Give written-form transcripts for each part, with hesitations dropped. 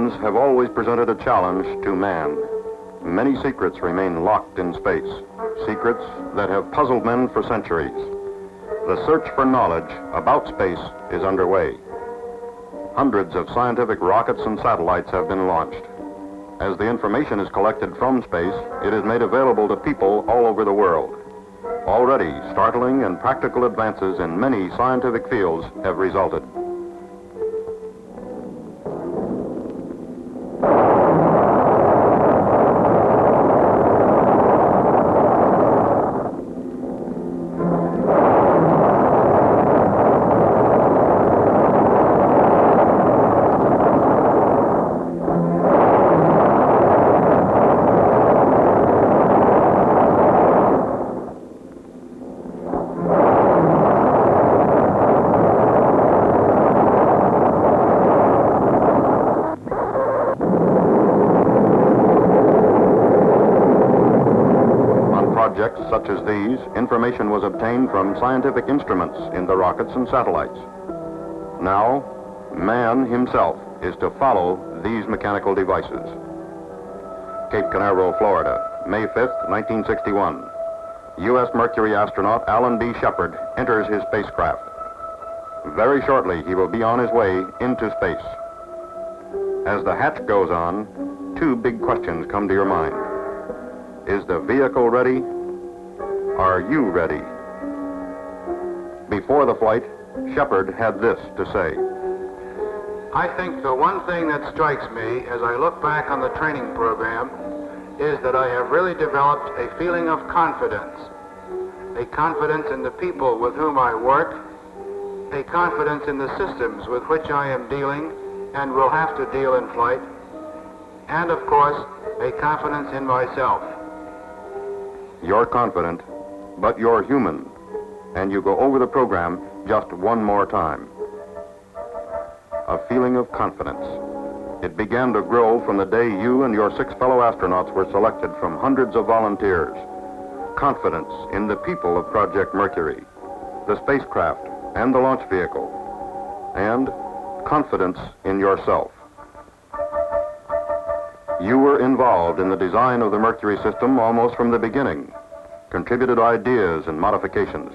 oceans have always presented a challenge to man. Many secrets remain locked in space, secrets that have puzzled men for centuries. The search for knowledge about space is underway. Hundreds of scientific rockets and satellites have been launched. As the information is collected from space, it is made available to people all over the world. Already, startling and practical advances in many scientific fields have resulted. Projects such as these, information was obtained from scientific instruments in the rockets and satellites. Now, man himself is to follow these mechanical devices. Cape Canaveral, Florida, May 5th, 1961. U.S. Mercury astronaut Alan Shepard enters his spacecraft. Very shortly, he will be on his way into space. As the hatch goes on, two big questions come to your mind. Is the vehicle ready? Are you ready? Before the flight, Shepard had this to say. I think the one thing that strikes me as I look back on the training program is that I have really developed a feeling of confidence. A confidence in the people with whom I work, a confidence in the systems with which I am dealing and will have to deal in flight, and of course, a confidence in myself. You're confident, but you're human, and you go over the program just one more time. A feeling of confidence. It began to grow from the day you and your 6 fellow astronauts were selected from hundreds of volunteers. Confidence in the people of Project Mercury, the spacecraft, and the launch vehicle, and confidence in yourself. You were involved in the design of the Mercury system almost from the beginning, contributed ideas and modifications.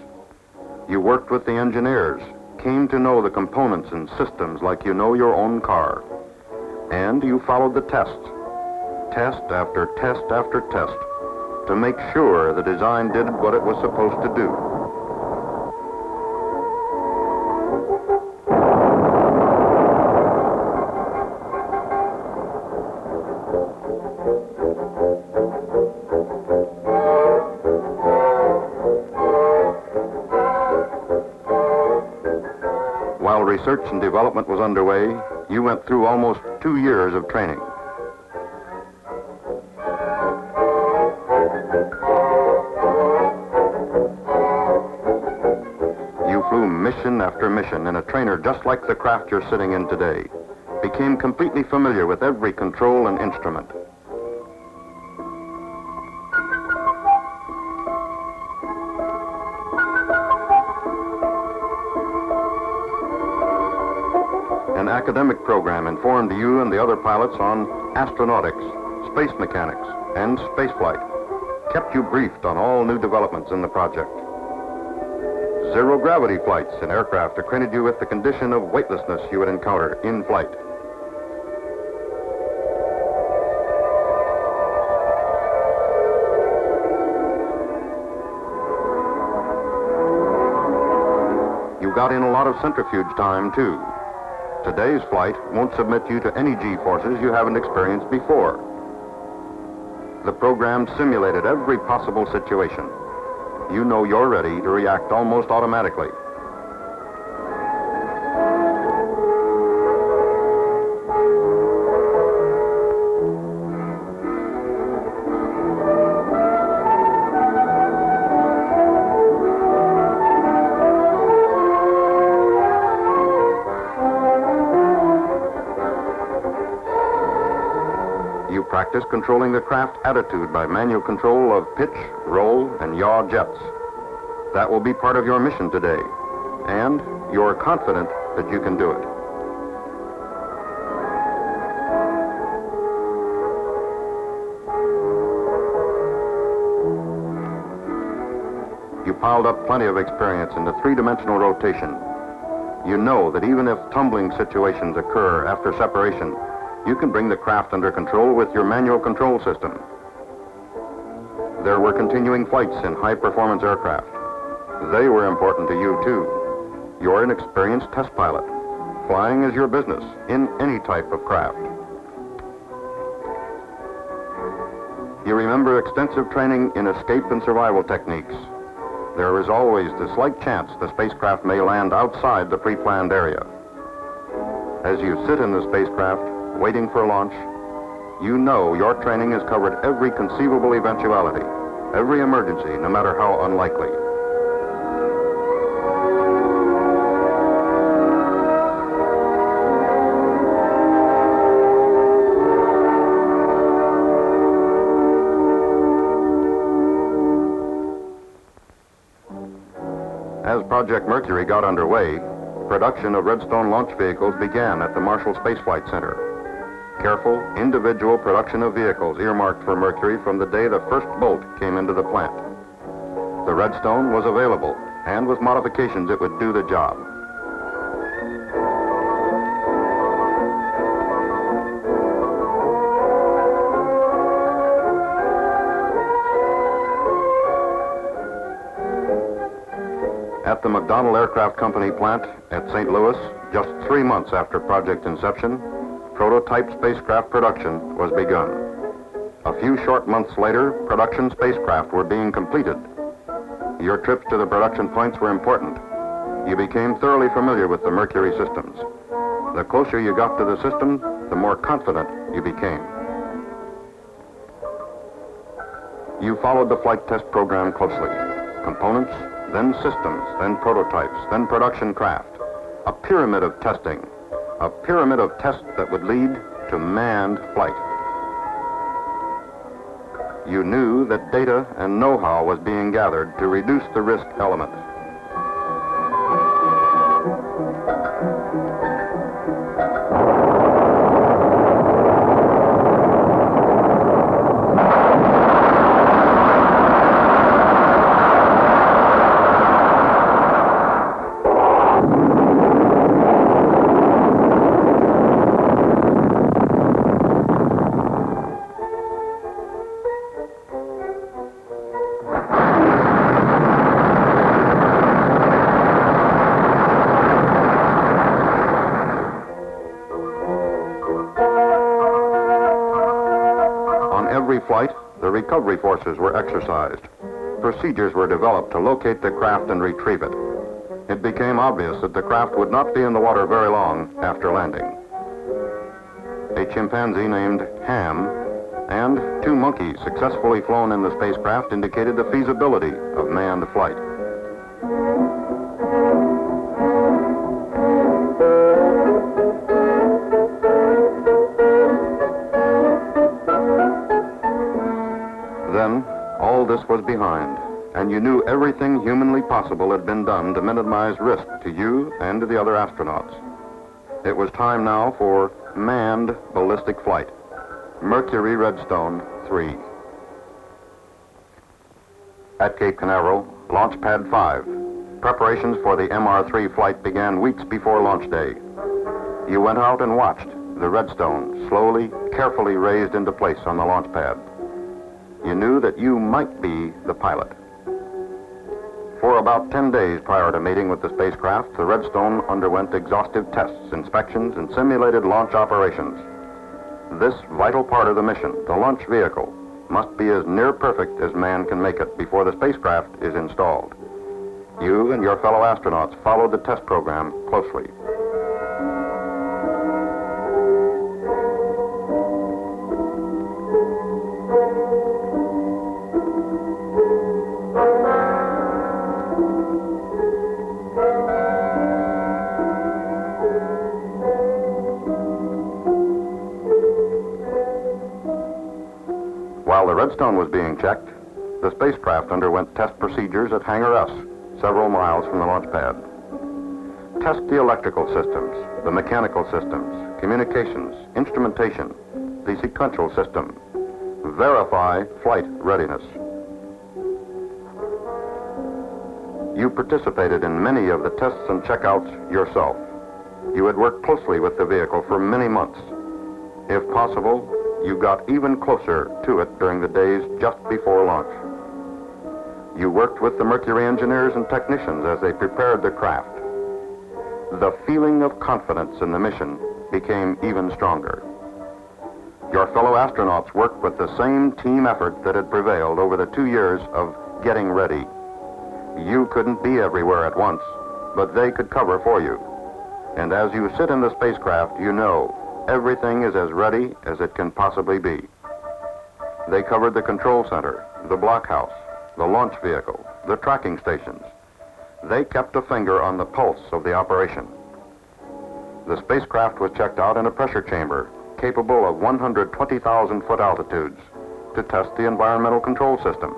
You worked with the engineers, came to know the components and systems like you know your own car. And you followed the tests, test after test after test, to make sure the design did what it was supposed to do. While research and development was underway, you went through almost 2 years of training. You flew mission after mission in a trainer just like the craft you're sitting in today, became completely familiar with every control and instrument. An academic program informed you and the other pilots on astronautics, space mechanics, and spaceflight, kept you briefed on all new developments in the project. Zero-gravity flights in aircraft acquainted you with the condition of weightlessness you would encounter in flight. You got in a lot of centrifuge time, too. Today's flight won't submit you to any G-forces you haven't experienced before. The program simulated every possible situation. You know you're ready to react almost automatically. You practice controlling the craft attitude by manual control of pitch, roll, and yaw jets. That will be part of your mission today, and you're confident that you can do it. piled up plenty of experience in the three-dimensional rotation. You know that even if tumbling situations occur after separation, you can bring the craft under control with your manual control system. There were continuing flights in high-performance aircraft. They were important to you, too. You're an experienced test pilot. Flying is your business in any type of craft. You remember extensive training in escape and survival techniques. There is always the slight chance the spacecraft may land outside the pre-planned area. As you sit in the spacecraft, waiting for launch, you know your training has covered every conceivable eventuality, every emergency, no matter how unlikely. As Project Mercury got underway, production of Redstone launch vehicles began at the Marshall Spaceflight Center. Careful, individual production of vehicles earmarked for Mercury from the day the first bolt came into the plant. The Redstone was available, and with modifications it would do the job. At the McDonnell Aircraft Company plant at St. Louis, just 3 months after project inception, prototype spacecraft production was begun. A few short months later, production spacecraft were being completed. Your trips to the production points were important. You became thoroughly familiar with the Mercury systems. The closer you got to the system, the more confident you became. You followed the flight test program closely. Components, then systems, then prototypes, then production craft. A pyramid of testing. A pyramid of tests that would lead to manned flight. You knew that data and know-how was being gathered to reduce the risk element. Flight, the recovery forces were exercised. Procedures were developed to locate the craft and retrieve it. It became obvious that the craft would not be in the water very long after landing. A chimpanzee named Ham and 2 monkeys successfully flown in the spacecraft indicated the feasibility of manned flight. Then, all this was behind, and you knew everything humanly possible had been done to minimize risk to you and to the other astronauts. It was time now for manned ballistic flight. Mercury Redstone 3. At Cape Canaveral, Launch Pad 5. Preparations for the MR3 flight began weeks before launch day. You went out and watched the Redstone slowly, carefully raised into place on the launch pad. You knew that you might be the pilot. For about 10 days prior to meeting with the spacecraft, the Redstone underwent exhaustive tests, inspections, and simulated launch operations. This vital part of the mission, the launch vehicle, must be as near perfect as man can make it before the spacecraft is installed. You and your fellow astronauts followed the test program closely. While the Redstone was being checked, the spacecraft underwent test procedures at Hangar S, several miles from the launch pad. Test the electrical systems, the mechanical systems, communications, instrumentation, the sequential system. Verify flight readiness. You participated in many of the tests and checkouts yourself. You had worked closely with the vehicle for many months. If possible, you got even closer to it during the days just before launch. You worked with the Mercury engineers and technicians as they prepared the craft. The feeling of confidence in the mission became even stronger. Your fellow astronauts worked with the same team effort that had prevailed over the 2 years of getting ready. You couldn't be everywhere at once, but they could cover for you. And as you sit in the spacecraft, you know everything is as ready as it can possibly be. They covered the control center, the blockhouse, the launch vehicle, the tracking stations. They kept a finger on the pulse of the operation. The spacecraft was checked out in a pressure chamber capable of 120,000-foot altitudes to test the environmental control system.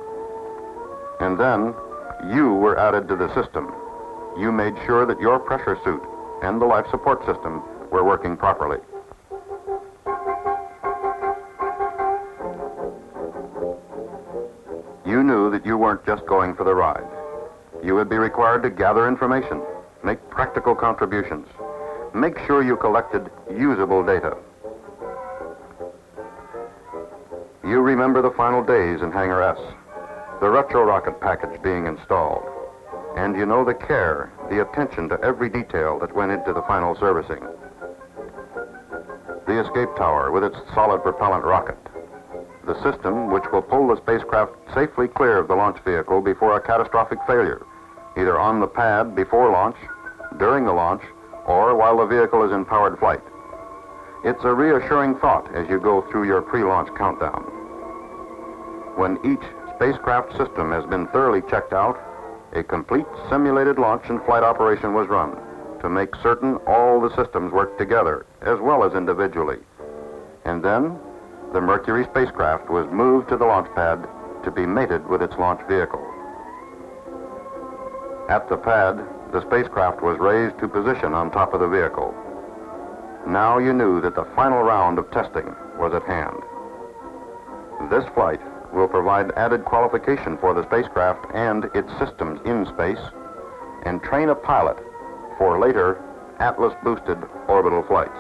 And then you were added to the system. You made sure that your pressure suit and the life support system were working properly. You knew that you weren't just going for the ride. You would be required to gather information, make practical contributions, make sure you collected usable data. You remember the final days in Hangar S, the retro rocket package being installed, and you know the care, the attention to every detail that went into the final servicing. The escape tower with its solid propellant rocket, the system which will pull the spacecraft safely clear of the launch vehicle before a catastrophic failure, either on the pad before launch, during the launch, or while the vehicle is in powered flight. It's a reassuring thought as you go through your pre-launch countdown. When each spacecraft system has been thoroughly checked out, a complete simulated launch and flight operation was run to make certain all the systems work together as well as individually. And then the Mercury spacecraft was moved to the launch pad to be mated with its launch vehicle. At the pad, the spacecraft was raised to position on top of the vehicle. Now you knew that the final round of testing was at hand. This flight will provide added qualification for the spacecraft and its systems in space and train a pilot for later Atlas-boosted orbital flights.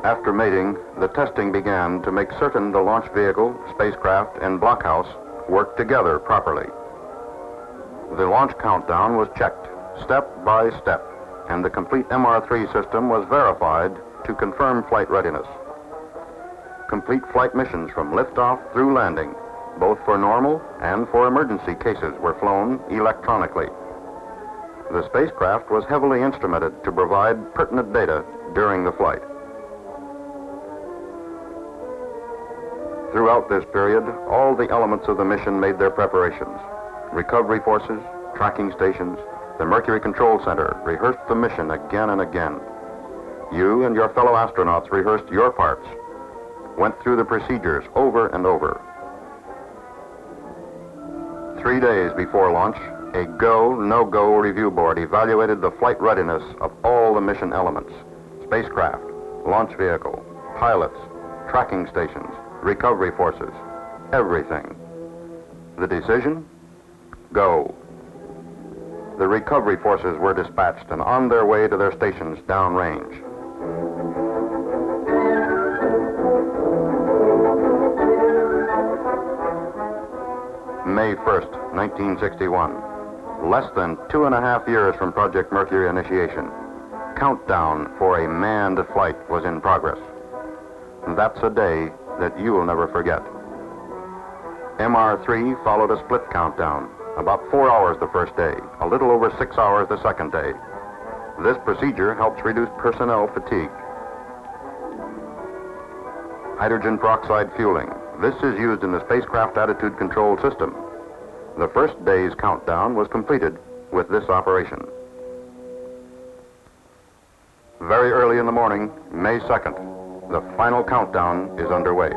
After mating, the testing began to make certain the launch vehicle, spacecraft, and blockhouse worked together properly. The launch countdown was checked step by step, and the complete MR3 system was verified to confirm flight readiness. Complete flight missions from liftoff through landing, both for normal and for emergency cases, were flown electronically. The spacecraft was heavily instrumented to provide pertinent data during the flight. Throughout this period, all the elements of the mission made their preparations. Recovery forces, tracking stations, the Mercury Control Center rehearsed the mission again and again. You and your fellow astronauts rehearsed your parts, went through the procedures over and over. 3 days before launch, a go, no-go review board evaluated the flight readiness of all the mission elements: spacecraft, launch vehicle, pilots, tracking stations, recovery forces, everything. The decision? Go. The recovery forces were dispatched and on their way to their stations downrange. May 1st, 1961. Less than 2.5 years from Project Mercury initiation. Countdown for a manned flight was in progress. That's a day that you will never forget. MR3 followed a split countdown, about 4 hours the first day, a little over 6 hours the second day. This procedure helps reduce personnel fatigue. Hydrogen peroxide fueling. This is used in the spacecraft attitude control system. The first day's countdown was completed with this operation. Very early in the morning, May 2nd, the final countdown is underway.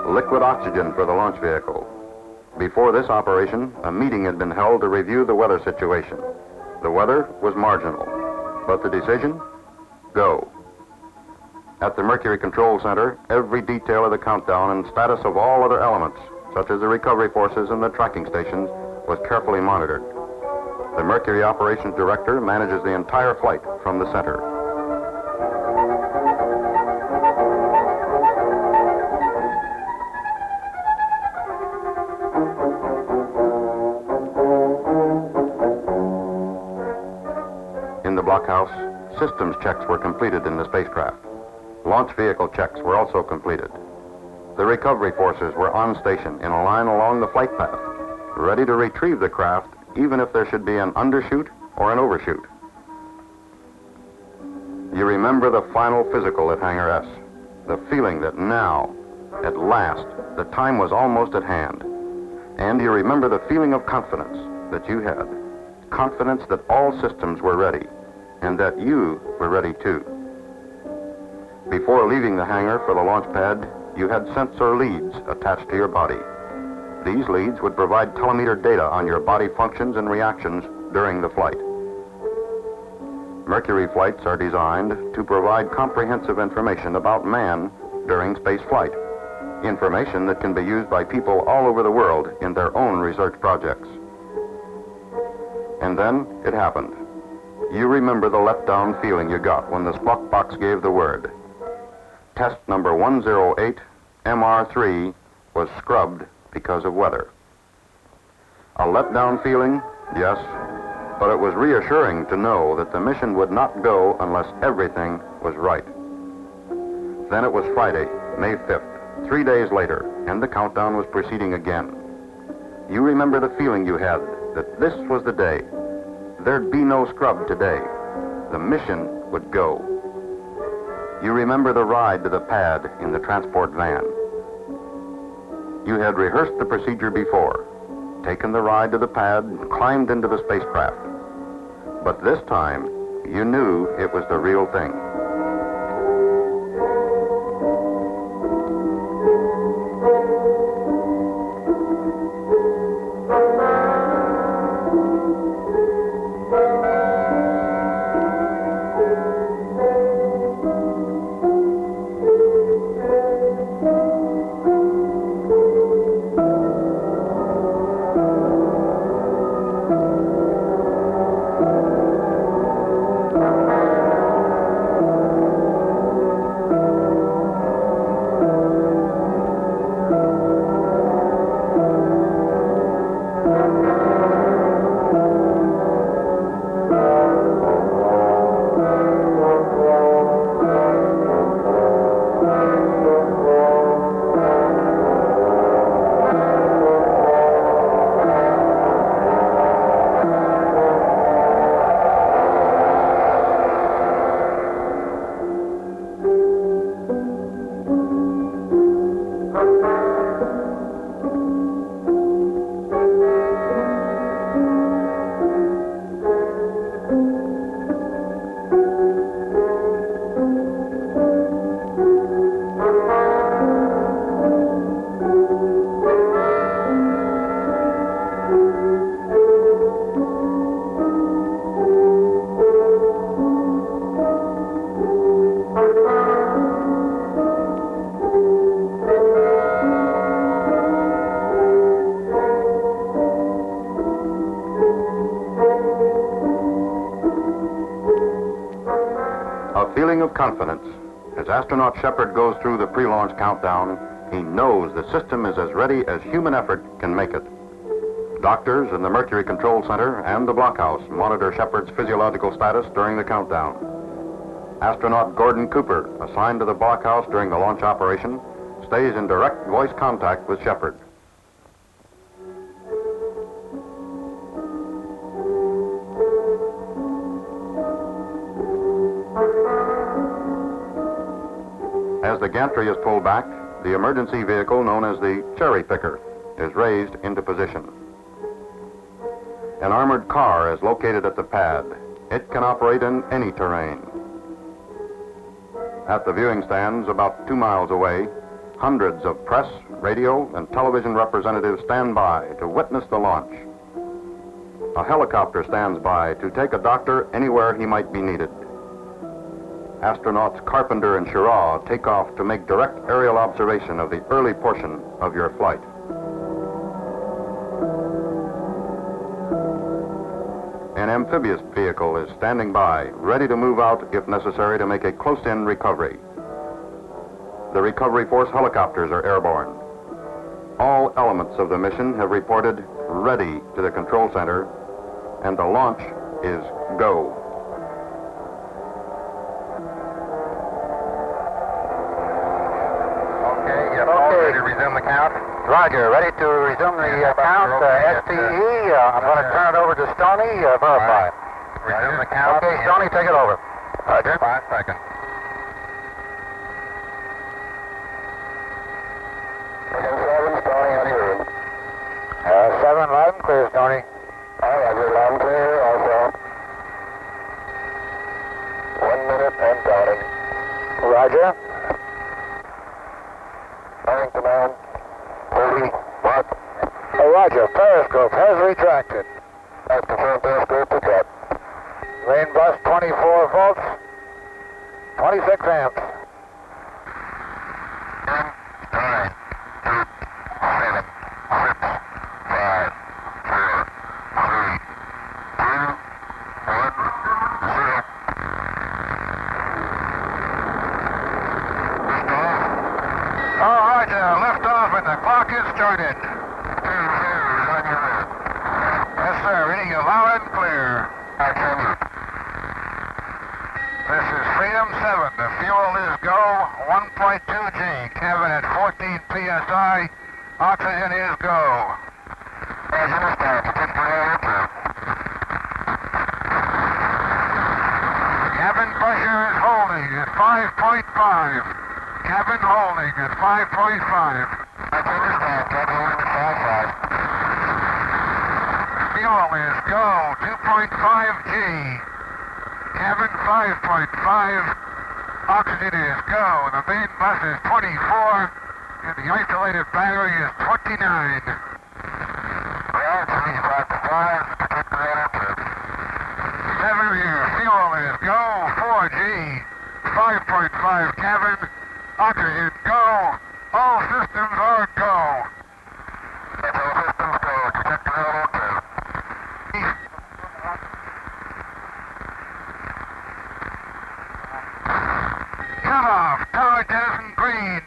Liquid oxygen for the launch vehicle. Before this operation, a meeting had been held to review the weather situation. The weather was marginal, but the decision? Go. At the Mercury Control Center, every detail of the countdown and status of all other elements, such as the recovery forces and the tracking stations, was carefully monitored. The Mercury Operations Director manages the entire flight from the center. In the blockhouse, systems checks were completed in the spacecraft. Launch vehicle checks were also completed. The recovery forces were on station in a line along the flight path, ready to retrieve the craft even if there should be an undershoot or an overshoot. You remember the final physical at Hangar S, the feeling that now, at last, the time was almost at hand. And you remember the feeling of confidence that you had, confidence that all systems were ready, and that you were ready too. Before leaving the hangar for the launch pad, you had sensor leads attached to your body. These leads would provide telemeter data on your body functions and reactions during the flight. Mercury flights are designed to provide comprehensive information about man during space flight, information that can be used by people all over the world in their own research projects. And then it happened. You remember the let-down feeling you got when the squawk box gave the word. Test number 108, MR3, was scrubbed because of weather. A let-down feeling? Yes, but it was reassuring to know that the mission would not go unless everything was right. Then it was Friday, May 5th, 3 days later, and the countdown was proceeding again. You remember the feeling you had that this was the day. There'd be no scrub today. The mission would go. You remember the ride to the pad in the transport van. You had rehearsed the procedure before, taken the ride to the pad, and climbed into the spacecraft. But this time, you knew it was the real thing. Of confidence. As Astronaut Shepard goes through the pre-launch countdown, he knows the system is as ready as human effort can make it. Doctors in the Mercury Control Center and the blockhouse monitor Shepard's physiological status during the countdown. Astronaut Gordon Cooper, assigned to the blockhouse during the launch operation, stays in direct voice contact with Shepard. As the gantry is pulled back, the emergency vehicle known as the cherry picker is raised into position. An armored car is located at the pad. It can operate in any terrain. At the viewing stands about 2 miles away, hundreds of press, radio, and television representatives stand by to witness the launch. A helicopter stands by to take a doctor anywhere he might be needed. astronauts Carpenter and Schirra take off to make direct aerial observation of the early portion of your flight. An amphibious vehicle is standing by, ready to move out if necessary to make a close-in recovery. The recovery force helicopters are airborne. All elements of the mission have reported ready to the control center, and the launch is go. Ready to resume the count? Roger, ready to resume the count. SPE, I'm going to turn it over to Stoney, verify. Resume the count. Okay, Stoney, take it over. Roger. 5 seconds. Stoney, on your room. 7, loud and clear, Stoney. Roger, loud and clear, also. 1 minute and counting. Roger. Bearing command. 30, what? Roger, periscope has retracted. That's confirmed, periscope to cut. Main bus 24 volts, 26 amps. 10, 9, 8, 7, 6, 5, 4, 3, 2, 1, 0. All right, lift off and the clock is started. Yes, sir, reading you loud and clear. This is Freedom 7. The fuel is go, 1.2 G. Cabin at 14 PSI. Oxygen is go. Cabin pressure is holding at 5.5. Cabin holding at 5.5. Fuel is go, 2.5 G. Cabin 5.5. Oxygen is go. The main bus is 24, and the isolated battery is 29. Seven here. Fuel is go, 4G. 5.5 cabin. Oxygen go. All systems are go. Cut off. Tower jettison green.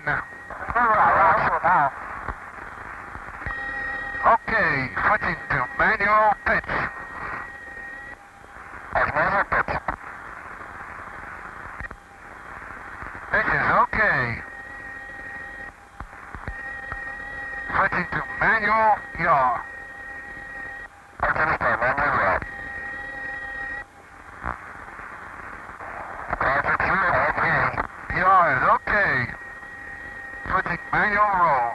Okay, switching to manual pitch. Pitch is okay. Switching to manual yaw. Yaw is okay. Switching manual roll.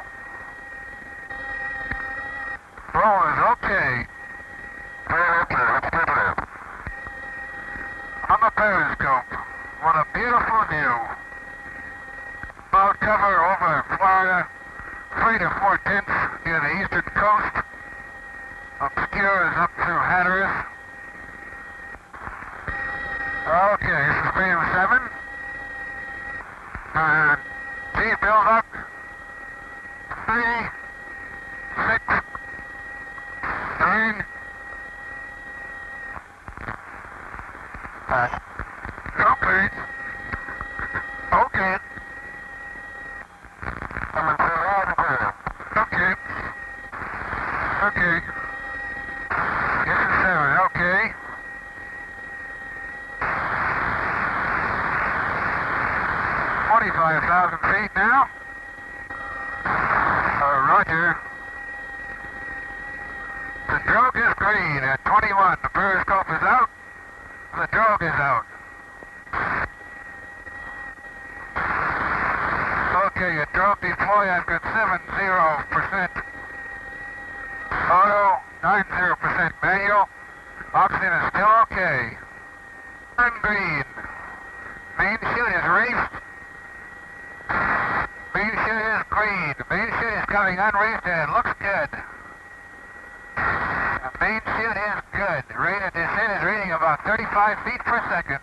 Roll is okay. On the periscope, what a beautiful view. Cloud cover over Florida, 3 to 4/10 near the eastern coast. Obscures up through Hatteras. Okay, this is Freedom 7. T build up. 3, 6, 9. Okay. Okay. Okay. Okay. This is 7. Okay. 25,000 feet now. Roger. The drogue is green at 21. The periscope is out. The drogue is out. Okay, a drogue deploy. I've got 70%. Auto, 90% manual. Oxygen is still okay. Turn green. Main chute is reefed. Main chute is green. Main chute is coming unreefed and it looks good. The main chute is good. Rate of descent is reading about 35 feet per second.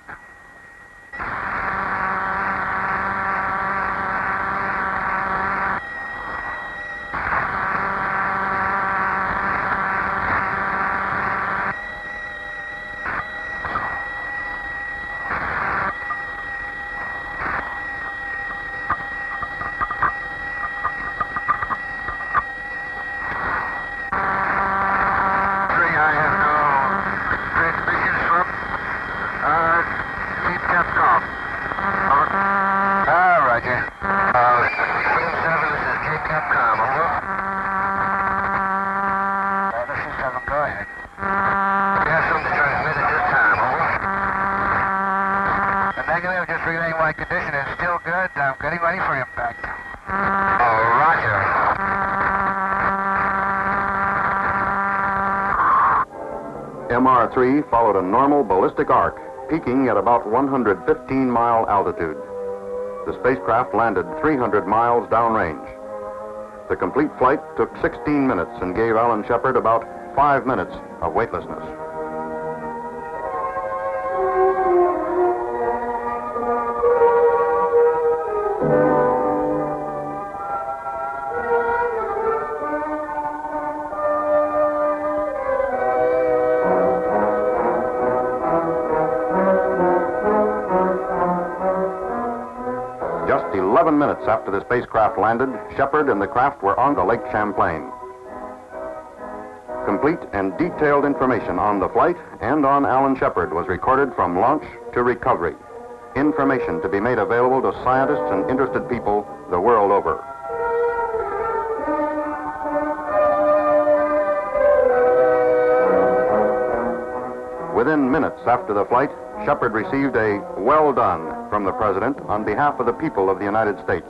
The negative, just relaying my condition is still good. I'm getting ready for impact. Oh, roger. MR3 followed a normal ballistic arc, peaking at about 115-mile altitude. The spacecraft landed 300 miles downrange. The complete flight took 16 minutes and gave Alan Shepard about 5 minutes of weightlessness. Just 11 minutes after the spacecraft landed, Shepard and the craft were on the Lake Champlain. Complete and detailed information on the flight and on Alan Shepard was recorded from launch to recovery. Information to be made available to scientists and interested people the world over. Within minutes after the flight, Shepard received a "well done" from the President on behalf of the people of the United States.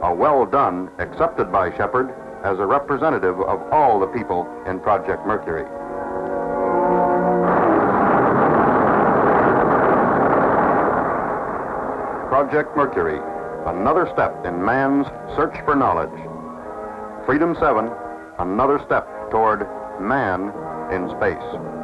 A "well done" accepted by Shepard as a representative of all the people in Project Mercury. Project Mercury, another step in man's search for knowledge. Freedom 7, another step toward man in space.